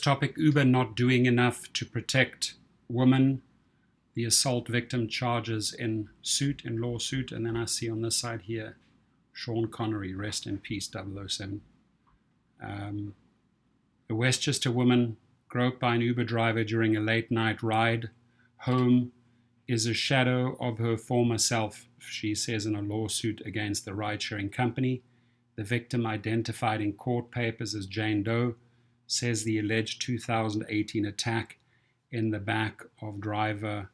First topic, Uber not doing enough to protect women. The assault victim charges in lawsuit. And then I see on this side here, Sean Connery, rest in peace, 007. A Westchester woman groped by an Uber driver during a late night ride home is a shadow of her former self, she says in a lawsuit against the ride-sharing company. The victim, identified in court papers as Jane Doe, says the alleged 2018 attack in the back of driver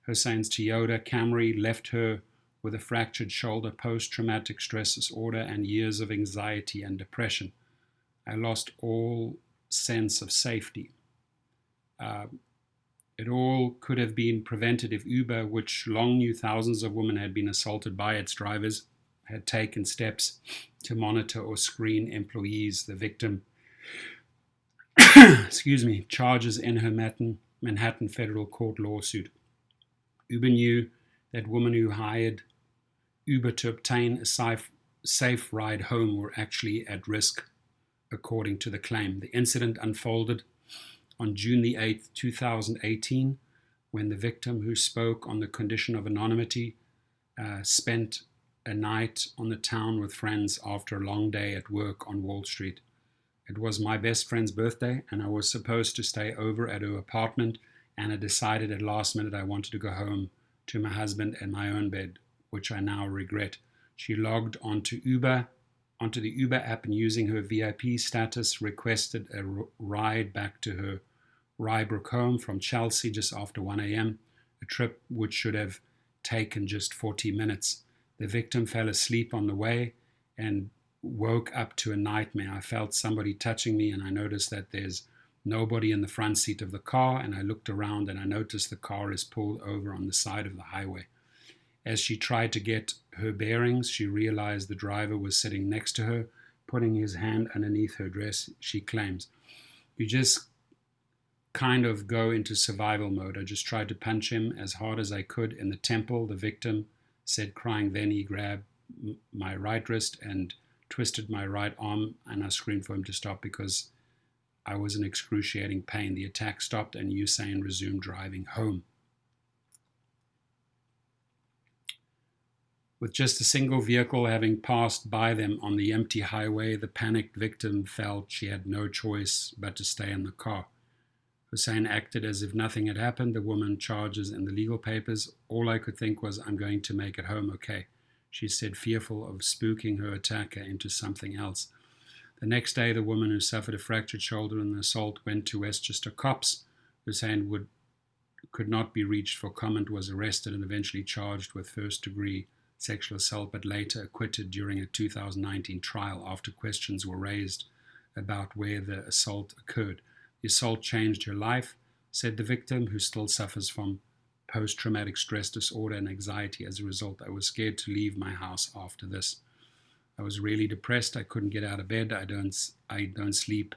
Hussein's Toyota Camry left her with a fractured shoulder, post-traumatic stress disorder, and years of anxiety and depression. I lost all sense of safety. It all could have been prevented if Uber, which long knew thousands of women had been assaulted by its drivers, had taken steps to monitor or screen employees. The victim, charges in her Manhattan federal court lawsuit. Uber knew that women who hired Uber to obtain a safe ride home were actually at risk, according to the claim. The incident unfolded on June the 8th, 2018, when the victim, who spoke on the condition of anonymity, spent a night on the town with friends after a long day at work on Wall Street. It was my best friend's birthday, and I was supposed to stay over at her apartment, and I decided at last minute I wanted to go home to my husband and my own bed, which I now regret. She logged onto the Uber app, and using her VIP status, requested a ride back to her Rybrook home from Chelsea just after 1 a.m., a trip which should have taken just 40 minutes. The victim fell asleep on the way and woke up to a nightmare. I felt somebody touching me, and I noticed that there's nobody in the front seat of the car, and I looked around and I noticed the car is pulled over on the side of the highway. As she tried to get her bearings, she realized the driver was sitting next to her, putting his hand underneath her dress, she claims. You just kind of go into survival mode. I just tried to punch him as hard as I could in the temple, the victim said, crying. Then he grabbed my right wrist and twisted my right arm, and I screamed for him to stop because I was in excruciating pain. The attack stopped, and Usain resumed driving home. With just a single vehicle having passed by them on the empty highway, the panicked victim felt she had no choice but to stay in the car. Hussein acted as if nothing had happened. The woman charges in the legal papers. All I could think was, I'm going to make it home okay, she said, fearful of spooking her attacker into something else. The next day, the woman who suffered a fractured shoulder in the assault went to Westchester cops. Hussein could not be reached for comment, was arrested and eventually charged with first-degree sexual assault, but later acquitted during a 2019 trial after questions were raised about where the assault occurred. The assault changed her life, said the victim, who still suffers from post-traumatic stress disorder and anxiety as a result. I was scared to leave my house after this. I was really depressed. I couldn't get out of bed. I don't sleep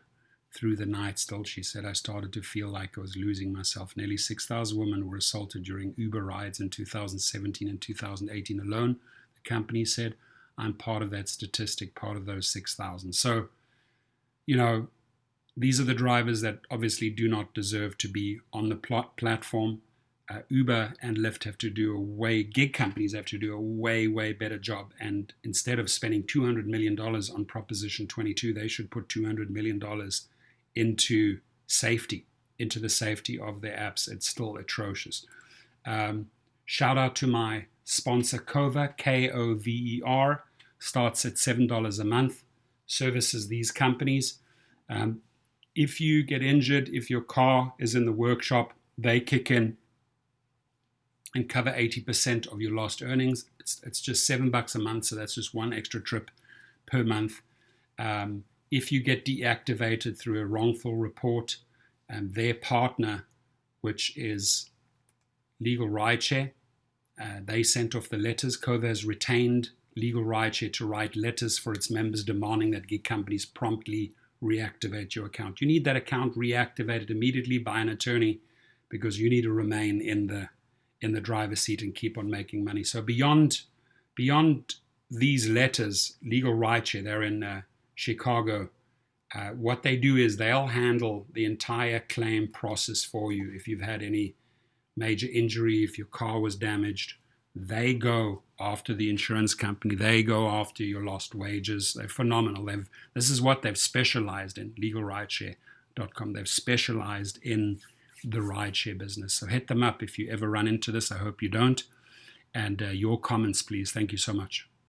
through the night still, she said. I started to feel like I was losing myself. Nearly 6,000 women were assaulted during Uber rides in 2017 and 2018 alone, the company said. I'm part of that statistic, part of those 6,000. So, these are the drivers that obviously do not deserve to be on the platform. Uber and Lyft gig companies have to do a way better job. And instead of spending $200 million on Proposition 22, they should put $200 million into the safety of their apps. It's still atrocious. Shout out to my sponsor, Cover, Kover, starts at $7 a month, services these companies. If you get injured, if your car is in the workshop, they kick in and cover 80% of your lost earnings. It's just $7 a month, so that's just one extra trip per month. If you get deactivated through a wrongful report, their partner, which is Legal Rideshare, they sent off the letters. Cover has retained Legal Rideshare to write letters for its members demanding that gig companies promptly reactivate your account. You need that account reactivated immediately by an attorney because you need to remain in the driver's seat and keep on making money. So beyond these letters, Legal Rideshare, they're in Chicago, What they do is they'll handle the entire claim process for you. If you've had any major injury, if your car was damaged, they go after the insurance company. They go after your lost wages. They're phenomenal. This is what they've specialized in, legalrideshare.com. They've specialized in the rideshare business. So hit them up if you ever run into this. I hope you don't. And your comments, please. Thank you so much.